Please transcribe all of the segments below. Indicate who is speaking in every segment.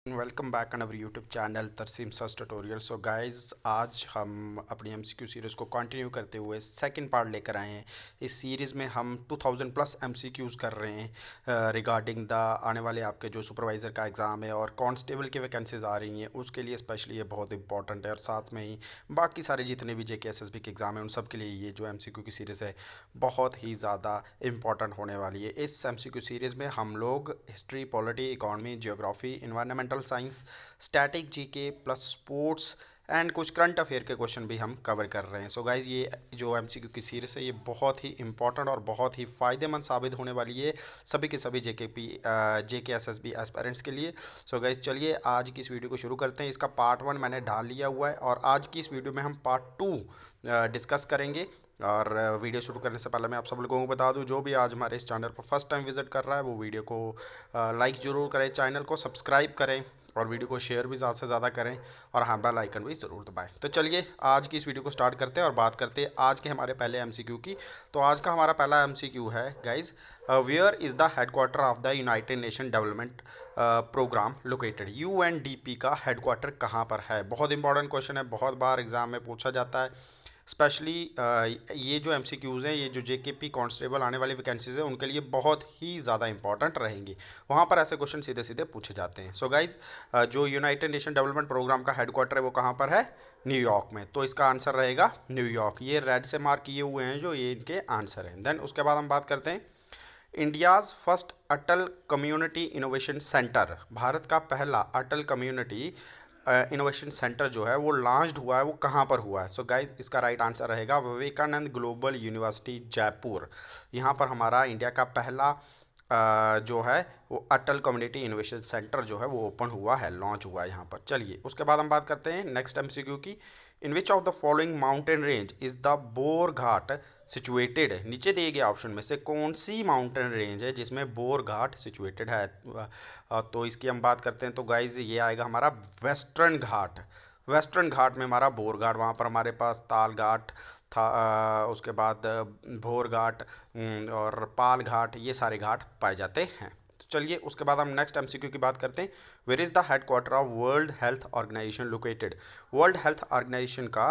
Speaker 1: Welcome back on our YouTube channel Tarsem search tutorial. So guys, आज हम अपनी MCQ series को कंटिन्यू करते हुए सेकंड पार्ट लेकर आए हैं। इस सीरीज़ में हम 2000 प्लस एमसीक्यूज़ कर रहे हैं रिगार्डिंग द आने वाले आपके जो सुपरवाइज़र का एग्ज़ाम है और कांस्टेबल की वैकेंसीज आ रही हैं उसके लिए स्पेशली ये बहुत इंपॉर्टेंट है। और साथ में ही बाकी सारे जितने भी जेके एसएसबी के एग्ज़ाम हैं उन सब के लिए ये जो एमसीक्यू की सीरीज़ है बहुत ही ज़्यादा इंपॉर्टेंट होने वाली है। इस एमसीक्यू सीरीज़ में हम लोग history, polity, economy, geography, environmental science, static GK plus sports and कुछ करंट अफेयर के क्वेश्चन भी हम कवर कर रहे हैं। सो गाइज, ये जो एमसीक्यू की सीरीज़ है ये बहुत ही इंपॉर्टेंट और बहुत ही फ़ायदेमंद साबित होने वाली है सभी के सभी जेके एसएसबी एस्पिरेंट्स के लिए। सो गाइज, चलिए आज की इस वीडियो को शुरू करते हैं। इसका पार्ट 1 मैंने डाल लिया हुआ है और आज की इस वीडियो में हम पार्ट 2 डिस्कस करेंगे। और वीडियो शुरू करने से पहले मैं आप सब लोगों को बता दूं, जो भी आज हमारे इस चैनल पर फर्स्ट टाइम विजिट कर रहा है वो वीडियो को लाइक ज़रूर करें, चैनल को सब्सक्राइब करें और वीडियो को शेयर भी ज़्यादा से ज़्यादा करें और हाँ, बेल आइकन भी ज़रूर दबाएं। तो चलिए आज की इस वीडियो को स्टार्ट करते हैं और बात करते हैं आज के हमारे पहले एमसीक्यू की। तो आज का हमारा पहला एमसीक्यू है guys, where is the headquarter of the United Nation Development Programme located. UNDP का हेडक्वार्टर कहाँ पर है? बहुत इंपॉर्टेंट क्वेश्चन है, बहुत बार एग्जाम में पूछा जाता है। स्पेशली ये जो एमसीक्यूज़ हैं, ये जो जेकेपी कांस्टेबल आने वाली वैकेंसीज़ हैं उनके लिए बहुत ही ज़्यादा इंपॉर्टेंट रहेंगी। वहाँ पर ऐसे क्वेश्चन सीधे सीधे पूछे जाते हैं। सो गाइज, जो यूनाइटेड नेशन डेवलपमेंट प्रोग्राम का हेडक्वार्टर है वो कहाँ पर है? न्यूयॉर्क में। तो इसका आंसर रहेगा न्यूयॉर्क। ये रेड से मार्क किए हुए हैं जो ये इनके आंसर हैं। देन उसके बाद हम बात करते हैं इंडियाज़ फर्स्ट अटल कम्युनिटी इनोवेशन सेंटर। भारत का पहला अटल कम्युनिटी इनोवेशन सेंटर जो है वो लॉन्च्ड हुआ है, वो कहाँ पर हुआ है? सो गाइस, इसका राइट आंसर रहेगा विवेकानंद ग्लोबल यूनिवर्सिटी जयपुर। यहाँ पर हमारा इंडिया का पहला जो है वो अटल कम्युनिटी इनोवेशन सेंटर जो है वो ओपन हुआ है, लॉन्च हुआ है यहाँ पर। चलिए उसके बाद हम बात करते हैं नेक्स्ट एमसीक्यू की। In which of the following mountain range is the Bor Ghat situated. नीचे दिए गए ऑप्शन में से कौन सी माउंटेन रेंज है जिसमें बोर घाट सिचुएटेड है? तो इसकी हम बात करते हैं तो गाइज ये आएगा हमारा वेस्टर्न घाट। वेस्टर्न घाट में हमारा बोर घाट, वहाँ पर हमारे पास ताल घाट था, उसके बाद भोर घाट और पाल घाट, ये सारे घाट पाए जाते हैं। तो चलिए उसके बाद हम नेक्स्ट एमसीक्यू की बात करते हैं। Where is the headquarter of World Health Organization located. World Health Organization का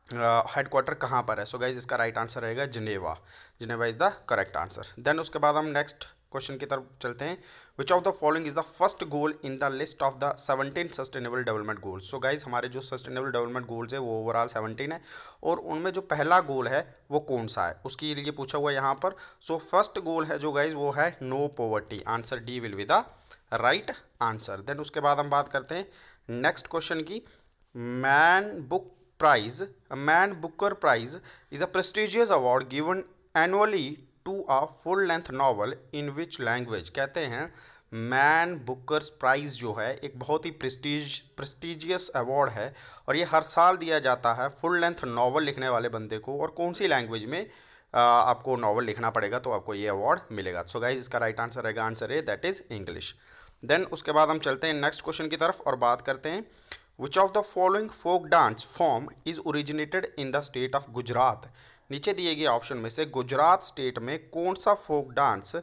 Speaker 1: हेडक्वार्टर कहाँ पर है? सो गाइज, इसका राइट आंसर रहेगा Geneva. Geneva is the correct answer. Then उसके बाद हम नेक्स्ट क्वेश्चन की तरफ चलते हैं। Which of the following is the first goal in the list of the 17 sustainable development goals. So guys, हमारे जो सस्टेनेबल डेवलपमेंट गोल्स है वो ओवरऑल 17 है और उनमें जो पहला गोल है वो कौन सा है उसके लिए पूछा हुआ है यहाँ पर। सो फर्स्ट गोल है जो गाइज वो है no poverty. Answer D will be the right answer. Then उसके बाद हम बात करते हैं नेक्स्ट क्वेश्चन की। Man Booker Prize, a Man Booker Prize is a prestigious award given annually to a full-length novel in which language। कहते हैं man Booker's price जो है एक बहुत ही प्रेस्टिजियस अवार्ड है और ये हर साल दिया जाता है फुल लेंथ नावल लिखने वाले बंदे को। और कौन सी लैंग्वेज में आपको नावल लिखना पड़ेगा तो आपको ये अवार्ड मिलेगा। सो गाइस, इसका राइट आंसर रहेगा answer A, that is English. Then उसके बाद हम चलते हैं नेक्स्ट क्वेश्चन की तरफ और बात करते हैं which of the following folk dance form is originated in the state of Gujarat. नीचे दिए गए ऑप्शन में से गुजरात स्टेट में कौन सा फोक डांस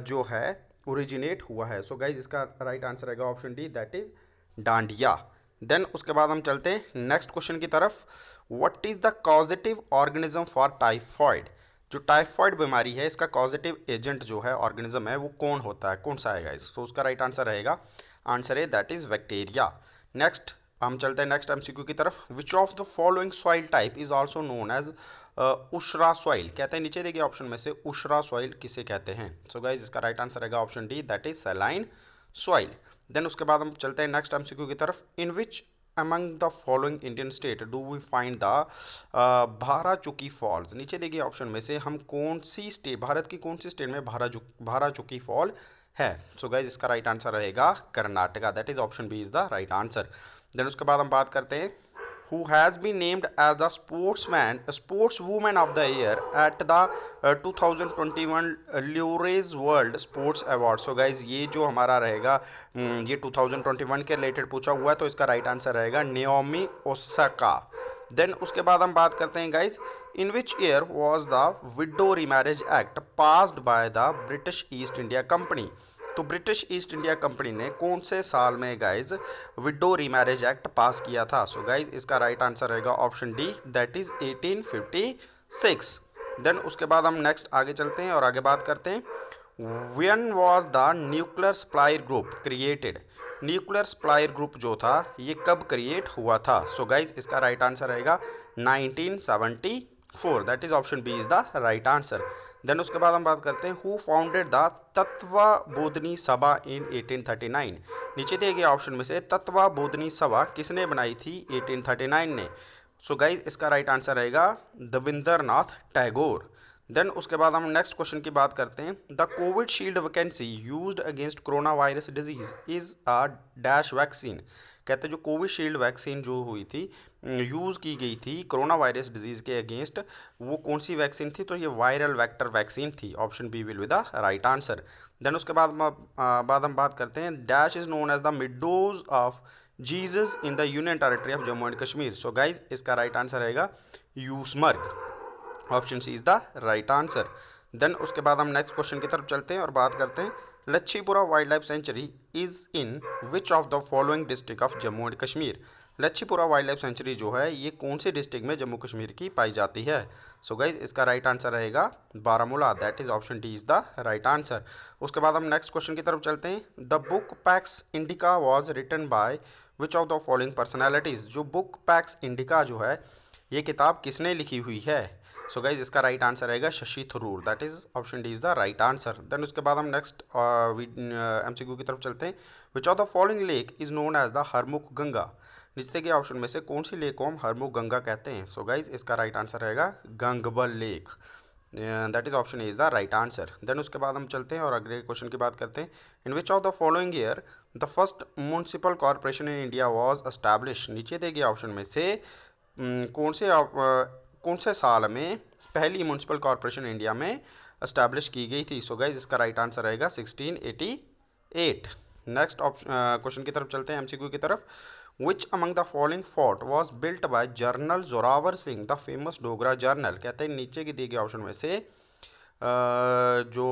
Speaker 1: जो है ओरिजिनेट हुआ है? सो गाइज, इसका राइट आंसर रहेगा option D, that is Dandiya. Then उसके बाद हम चलते हैं नेक्स्ट क्वेश्चन की तरफ। What is the causative organism for typhoid. जो टाइफॉइड बीमारी है इसका कॉजेटिव एजेंट जो है ऑर्गेनिज्म है वो कौन होता है, कौन सा है गाइस? तो उसका राइट आंसर रहेगा answer A, that is bacteria. Next हम चलते हैं नेक्स्ट एमसीक्यू की तरफ। Which of the following soil type is also known as Usara soil. कहते हैं नीचे देखिए ऑप्शन में से उशरा सॉइल किसे कहते हैं? सो गाइज, इसका राइट आंसर रहेगा option D, that is saline soil. Then उसके बाद हम चलते हैं नेक्स्ट एमसीक्यू की तरफ। In which among the following Indian state do we find the Bharachukki falls. नीचे देखिए ऑप्शन में से हम कौन सी स्टेट, भारत की कौन सी स्टेट में भाराचुकी फॉल है? सो गाइज, इसका राइट आंसर रहेगा Karnataka, that is option B is the right answer. Then उसके बाद हम बात करते हैं who has been named as the sportswoman of the year at the 2021 Lures World Sports Award। So guys, ये जो हमारा रहेगा ये 2021 के रिलेटेड पूछा हुआ है तो इसका राइट आंसर रहेगा नियोमी ओसाका। देन उसके बाद हम बात करते हैं guys, in which year was the widow remarriage act passed by the British East India Company. तो ब्रिटिश ईस्ट इंडिया कंपनी ने कौन से साल में guys widow remarriage act pass किया था? सो गाइज इसका राइट आंसर रहेगा option D, that is 1856। Then उसके बाद हम नेक्स्ट आगे चलते हैं और आगे बात करते हैं, when was the nuclear supplier group created? Nuclear supplier group जो था ये कब क्रिएट हुआ था? सो गाइज इसका राइट आंसर रहेगा 1974, that is option B is the right answer. Then उसके बाद हम बात करते हैं, हु फाउंडेड द तत्वबोधनी सभा इन 1839? नीचे दिए गए ऑप्शन में से तत्वबोधनी सभा किसने बनाई थी 1839 ने? सो गाइज इसका राइट आंसर रहेगा रविंद्रनाथ टैगोर। देन उसके बाद हम नेक्स्ट क्वेश्चन की बात करते हैं, the Covid shield vacancy used against corona virus disease is a dash vaccine? कहते हैं जो कोविशील्ड वैक्सीन जो हुई थी, यूज़ की गई थी कोरोना वायरस डिजीज़ के अगेंस्ट, वो कौन सी वैक्सीन थी? तो ये वायरल वेक्टर वैक्सीन थी, option B will be the right answer. Then उसके बाद हम बात करते हैं, dash is known as the meadows of Jesus in the union territory of Jammu and Kashmir? So guys इसका राइट आंसर रहेगा Yusmarg, option C is the right answer. Then उसके बाद हम नेक्स्ट क्वेश्चन की तरफ चलते हैं और बात करते हैं, Lachhipura wild life sanctuary is in which of the following district of Jammu and Kashmir? Lachhipura wild life sanctuary जो है ये कौन से डिस्ट्रिक्ट में जम्मू कश्मीर की पाई जाती है? सो गाइज इसका राइट आंसर रहेगा Baramulla, that is option D is the right answer. उसके बाद हम नेक्स्ट क्वेश्चन की तरफ चलते हैं, the book Pax Indica was written by which of the following personalities? जो बुक पैक्स इंडिका जो है ये किताब किसने लिखी हुई है? सो गाइज इसका राइट आंसर रहेगा Shashi Tharoor, that is option D is the right answer. Then उसके बाद हम नेक्स्ट एमसीक्यू की तरफ चलते हैं, which of the following lake is known as the Harmukh Ganga? नीचे के ऑप्शन में से कौन सी लेक को हम हरमुख गंगा कहते हैं? सो गाइज इसका राइट आंसर रहेगा Gangbal lake, that is option is the right answer. Then उसके बाद हम चलते हैं और अगले क्वेश्चन की बात करते हैं, in which of the following year the first municipal corporation in India was establish? नीचे दिए गए ऑप्शन में से कौन से साल में पहली म्यूनसिपल कॉर्पोरेशन इंडिया में एस्टैब्लिश की गई थी? सो गाइज इसका राइट आंसर रहेगा 1688। नेक्स्ट क्वेश्चन की तरफ चलते हैं, एमसीक्यू की तरफ, which among the following fort was built by general Zorawar Singh the famous Dogra journal? कहते हैं नीचे के दिए गए ऑप्शन में से जो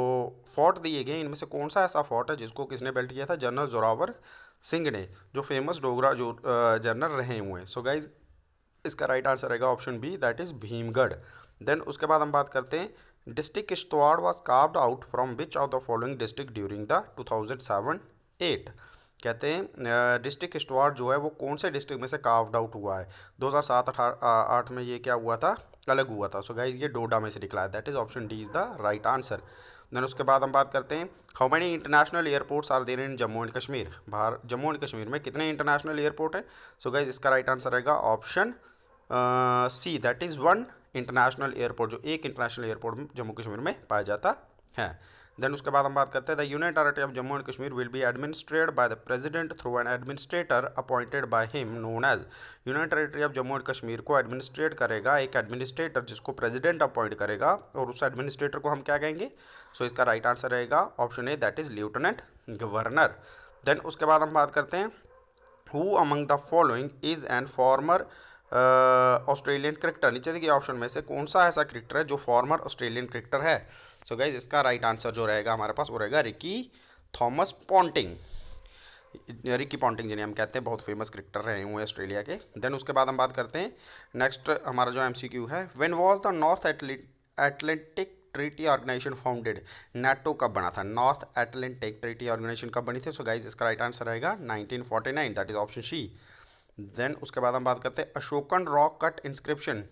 Speaker 1: फोर्ट दिए गए इनमें से कौन सा ऐसा फोर्ट है जिसको किसने बिल्ट किया था? जनरल जोरावर सिंह ने, जो फेमस डोगरा जो जनरल रहे हुए हैं। सो गाइज इसका राइट आंसर रहेगा option B, that is Bhimgarh. Then उसके बाद हम बात करते हैं, district Kishtwar was carved out from which of the following district during the 2007-8? कहते हैं डिस्ट्रिक्ट किश्तवाड़ जो है वो कौन से डिस्ट्रिक्ट में से कार्व्ड आउट हुआ है? 2007-8 में ये क्या हुआ था? अलग हुआ था। सो गाइज ये डोडा में से निकला है, that is option D is the right answer. Then उसके बाद हम बात करते हैं, how many international airports are there in Jammu and Kashmir? Jammu and Kashmir में कितने इंटरनेशनल एयरपोर्ट है? सो गाइज इसका राइट आंसर रहेगा option C, that is one international airport, जो एक इंटरनेशनल एयरपोर्ट जम्मू कश्मीर में पाया जाता है। देन उसके बाद हम बात करते हैं, the union territory of Jammu and Kashmir will be administered by the president through an administrator appointed by him known as? Union territory of Jammu and Kashmir को एडमिनिस्ट्रेट करेगा एक एडमिनिस्ट्रेटर जिसको प्रेसिडेंट अपॉइंट करेगा, और उस एडमिनिस्ट्रेटर को हम क्या कहेंगे? सो इसका राइट आंसर रहेगा option A, that is lieutenant governor. Then उसके बाद हम बात करते हैं, who among the following is an former Australian cricketer? नीचे देखिए ऑप्शन में से कौन सा ऐसा क्रिकेटर है जो फॉर्मर ऑस्ट्रेलियन क्रिकेटर है? सो गाइज इसका राइट आंसर जो रहेगा हमारे पास वो रहेगा Ricky Thomas Ponting. Ricky Ponting जिन्हें हम कहते हैं, बहुत फेमस क्रिकेटर रहे हुए हैं ऑस्ट्रेलिया के। देन उसके बाद हम बात करते हैं, नेक्स्ट हमारा जो एमसीक्यू है, when was the North Atlantic Treaty Organisation founded? NATO कब बना था? नॉर्थ एटलांटिक ट्रीटी ऑर्गेनाइजेशन कब बनी थी? सो गाइज इसका राइट आंसर रहेगा 1949, that is option C. Then उसके बाद हम बात करते हैं, Ashokan rock cut inscription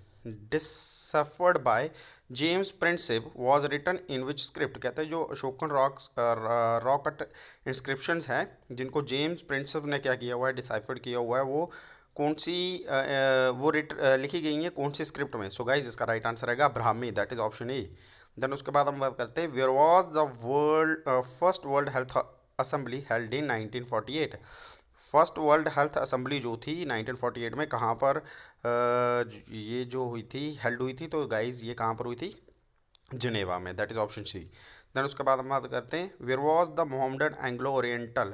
Speaker 1: deciphered by James Prinsep was written in which script? कहते हैं जो अशोकन रॉक कट इंस्क्रिप्शंस हैं जिनको जेम्स प्रिंसिप ने क्या किया हुआ है, डिसाइफर्ड किया हुआ है, वो कौन सी लिखी गई हैं कौन सी स्क्रिप्ट में? सो गाइज इसका राइट आंसर रहेगा Brahmi, that is option A. Then उसके बाद हम बात करते हैं, where was the first World Health Assembly held in 1948? First World Health Assembly जो थी 1948 में कहाँ पर ये जो हुई थी, हेल्ड हुई थी? तो गाइज ये कहाँ पर हुई थी? जिनेवा में, that is option C. Then उसके बाद हम बात करते हैं, where was the Mohammedan Anglo Oriental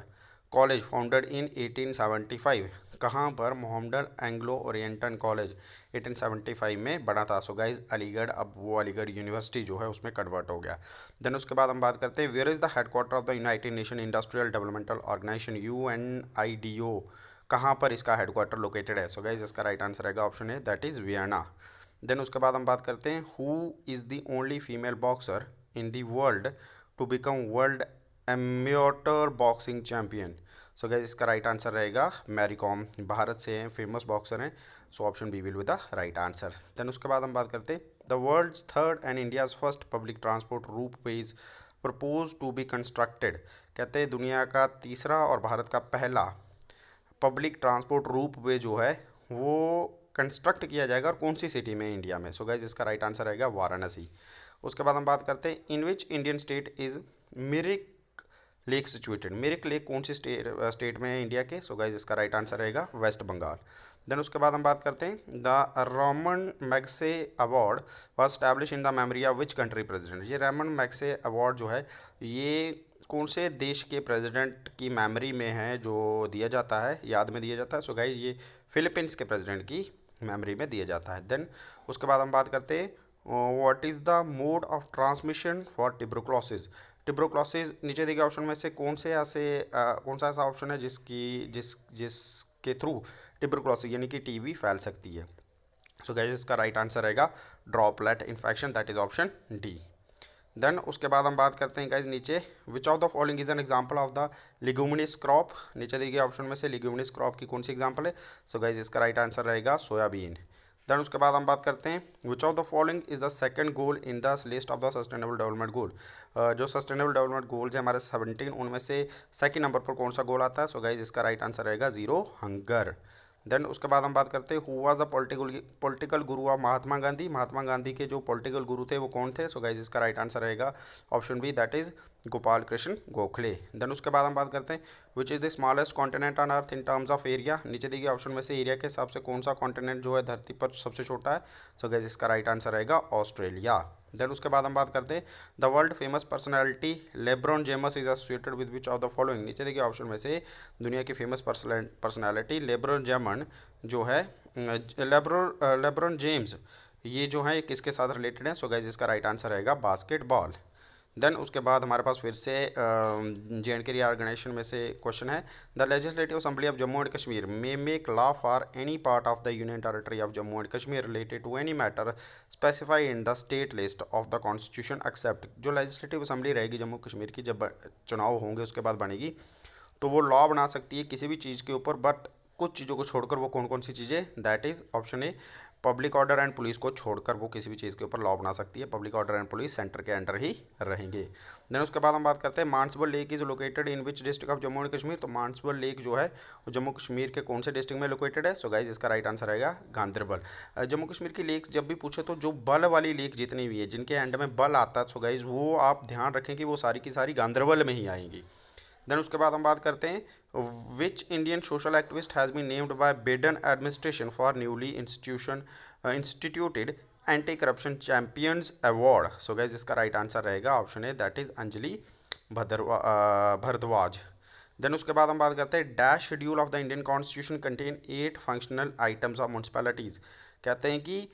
Speaker 1: College founded in 1875? कहाँ पर? मोहम्मडन एंग्लो ओरिएंटल कॉलेज 1875 में बना था। सो गाइज अलीगढ़, अब वो अलीगढ़ यूनिवर्सिटी जो है उसमें कन्वर्ट हो गया। देन उसके बाद हम बात करते हैं where is the headquarter of the United Nation Industrial Developmental Organisation UNIDO, कहाँ पर इसका हेडक्वार्टर लोकेटेड है? सो गाइज इसका राइट आंसर रहेगा ऑप्शन है, दैट इज़ वियना। देन उसके बाद हम बात करते हैं who is the only female boxer in the world to become world amateur boxing champion? So guys इसका राइट आंसर रहेगा मैरी कॉम, भारत से हैं, फेमस बॉक्सर हैं। So option B will be the right answer. Then उसके बाद हम बात करते हैं the world's third and India's first public transport ropeways propose to be constructed, कहते हैं दुनिया का तीसरा और भारत का पहला पब्लिक ट्रांसपोर्ट रूप वे जो है वो कंस्ट्रक्ट किया जाएगा, और कौन सी सिटी में? इंडिया में। सो गाइज इसका राइट आंसर रहेगा वाराणसी। उसके बाद हम बात करते हैं in which Indian state is Mirik lake situated? Mirik lake कौन सी स्टेट में है इंडिया के? सो गाइज इसका राइट आंसर रहेगा वेस्ट बंगाल। देन उसके बाद हम बात करते हैं the Ramon Magsaysay award was establish in the memory of which country president? ये रमन मैग्से अवार्ड जो है ये कौन से देश के प्रेसिडेंट की मेमोरी में है जो दिया जाता है, याद में दिया जाता है? सो गाइज ये फिलीपींस के प्रेसिडेंट की मेमोरी में दिया जाता है। देन उसके बाद हम बात करते हैं what is the mode of transmission for tuberculosis? Tuberculosis नीचे दिए गए ऑप्शन में से कौन से कौन सा ऐसा ऑप्शन है जिसके थ्रू ट्यूबरक्लोसिस यानी कि टीबी फैल सकती है? सो गाइस इसका राइट आंसर रहेगा droplet infection, that is option D. Then उसके बाद हम बात करते हैं गाइज नीचे which of the following is an example of the leguminous crop? नीचे दिए गए ऑप्शन में से लिग्यूमिनस क्रॉप की कौन सी एग्जांपल है? सो गाइज इसका राइट आंसर रहेगा सोयाबीन। देन उसके बाद हम बात करते हैं which of the following is the second goal in the list of the sustainable development goal? जो सस्टेनेबल डेवलपमेंट गोल्स है हमारे 17 उनमें से सेकंड नंबर पर कौन सा गोल आता है? सो गाइज इसका राइट आंसर रहेगा जीरो हंगर। देन उसके बाद हम बात करते हैं who was the political guru of Mahatma Gandhi? Mahatma Gandhi के जो पॉलिटिकल गुरु थे वो कौन थे? सो गाइज इसका राइट आंसर रहेगा option B, that is Gopal Krishna Gokhale. Then उसके बाद हम बात करते हैं which is the smallest continent on earth in terms of area? नीचे दिए गए ऑप्शन में से एरिया के हिसाब से कौन सा कॉन्टिनेंट जो है धरती पर सबसे छोटा है? सो गाइज इसका राइट आंसर रहेगा ऑस्ट्रेलिया। देन उसके बाद हम बात करते हैं the world famous personality LeBron James is associated with which of the following? नीचे देखिए ऑप्शन में से दुनिया की फेमस पर्सनैलिटी लेब्रॉन जेमन जो है लेब्रॉन जेम्स ये जो है किसके साथ रिलेटेड है? सो गाइज इसका राइट आंसर रहेगा बास्केटबॉल। देन उसके बाद हमारे पास फिर से JNK रिऑर्गेनाइजेशन में से क्वेश्चन है the legislative assembly of Jammu and Kashmir may make law for any part of the union territory of Jammu and Kashmir related to any matter specify in the state list of the constitution except? जो legislative assembly रहेगी जम्मू कश्मीर की, जब चुनाव होंगे उसके बाद बनेगी, तो वो लॉ बना सकती है किसी भी चीज़ के ऊपर, बट कुछ चीज़ों को छोड़कर। वो कौन कौन सी चीज़ें? That is option a public order and police को छोड़कर वो किसी भी चीज़ के ऊपर लॉ बना सकती है। Public order and police centre के अंडर ही रहेंगे। देन उसके बाद हम बात करते हैं Manasbal lake is located in which district of Jammu and Kashmir? तो मानसबल लेक जो है वो जम्मू कश्मीर के कौन से डिस्ट्रिक्ट में लोकेटेड है? सो गाइज इसका राइट आंसर रहेगा गांधरबल। जम्मू कश्मीर की लेक्स जब भी पूछे तो जो बल वाली लेक जितनी भी है जिनके एंड में बल आता है, सो गाइज वो आप ध्यान रखें कि वो सारी की सारी गांधरबल में ही आएंगी। देन उसके बाद हम बात करते हैं which Indian social activist has been named by Biden administration for newly instituted anti corruption champions award? So guys इसका राइट आंसर रहेगा option A, that is Anjali Bhardwaj. Then उसके बाद हम बात करते हैं dash schedule of the Indian constitution contain 8 functional items of municipalities? कहते हैं कि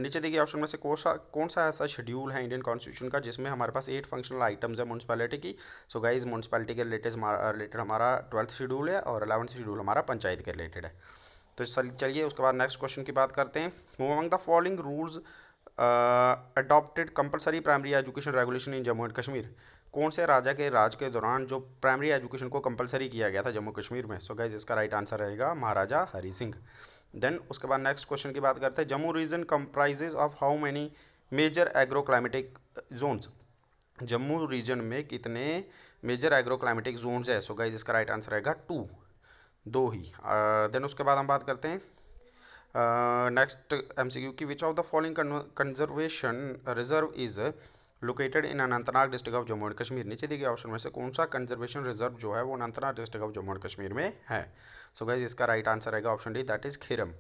Speaker 1: नीचे दिए गए ऑप्शन में से कौन सा ऐसा शेड्यूल है इंडियन कॉन्स्टिट्यूशन का जिसमें हमारे पास 8 फंक्शनल आइटम्स है म्यूनसिपैलिटी की? सो गाइज म्यूनसिपैलिटी के रिलेटेड हमारा 12th शेड्यूल है और 11th शेड्यूल हमारा पंचायत के रिलेटेड है। तो चलिए उसके बाद नेक्स्ट क्वेश्चन की बात करते हैं among the following rules adopted compulsory primary education regulation in Jammu and Kashmir? कौन से राजा के राज के दौरान जो प्राइमरी एजुकेशन को कंपलसरी किया गया था जम्मू कश्मीर में? सो गाइज इसका राइट आंसर रहेगा महाराजा हरी सिंह। देन उसके बाद नेक्स्ट क्वेश्चन की बात करते हैं Jammu region comprises of how many major agro climatic zones? Jammu region में कितने मेजर एग्रो क्लाइमेटिक जोन्स है? सो गाइज इसका राइट आंसर रहेगा 2, 2 ही। देन उसके बाद हम बात करते हैं नेक्स्ट MCQ की विच of the following conservation reserve is located in Anantnag district of Jammu and Kashmir? नीचे दिए गए ऑप्शन में से कौन सा कंजर्वेशन रिजर्व जो है वो Anantnag district of Jammu and Kashmir में है? सो गाइज इसका राइट आंसर रहेगा option D, that is Khiram.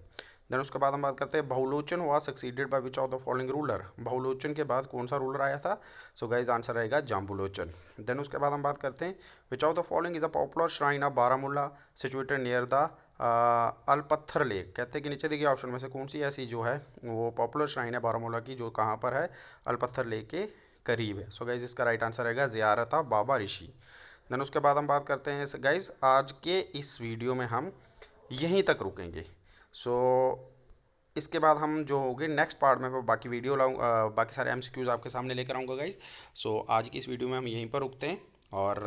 Speaker 1: Then उसके बाद हम बात करते हैं बहुलोचन हुआ succeeded by which of the following ruler? बहुलोचन के बाद कौन सा रूलर आया था? सो गाइज आंसर रहेगा जाम्बुलोचन। देन उसके बाद हम बात करते हैं which of the following is a popular shrine of Baramulla situated near the Alpather lake, कहते हैं कि नीचे देखिए ऑप्शन में से कौन सी ऐसी जो है वो पॉपुलर श्राइन है बारामूला की, जो कहाँ पर है, अलपत्थर लेक के करीब है। सो गाइज इसका राइट आंसर रहेगा ज़ियारत बाबा ऋषि। देन उसके बाद हम बात करते हैं गाइज, आज के इस वीडियो में हम यहीं तक रुकेंगे। सो इसके बाद हम जो होंगे नेक्स्ट पार्ट में मैं बाकी वीडियो लाऊं, बाकी सारे एमसीक्यूज आपके सामने लेकर आऊँगा गाइज। सो आज की इस वीडियो में हम यहीं पर रुकते हैं। और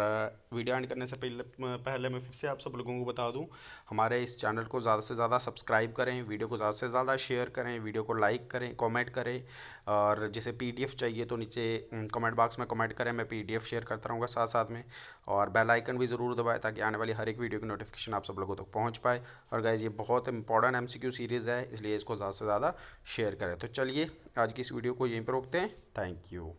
Speaker 1: वीडियो एंड करने से पहले मैं फिर से आप सब लोगों को बता दूं, हमारे इस चैनल को ज़्यादा से ज़्यादा सब्सक्राइब करें, वीडियो को ज़्यादा से ज़्यादा शेयर करें, वीडियो को लाइक करें, कमेंट करें। और जैसे पीडीएफ चाहिए तो नीचे कमेंट बॉक्स में कमेंट करें, मैं पीडीएफ शेयर करता रहूँगा साथ साथ में। और बेल आइकन भी ज़रूर दबाएं ताकि आने वाली हर एक वीडियो की नोटिफिकेशन आप सब लोगों तक पहुँच पाए। और गाइज ये बहुत इंपॉर्टेंट एमसीक्यू सीरीज़ है, इसलिए इसको ज़्यादा से ज़्यादा शेयर करें। तो चलिए आज की इस वीडियो को यहीं पर रोकते हैं। Thank you.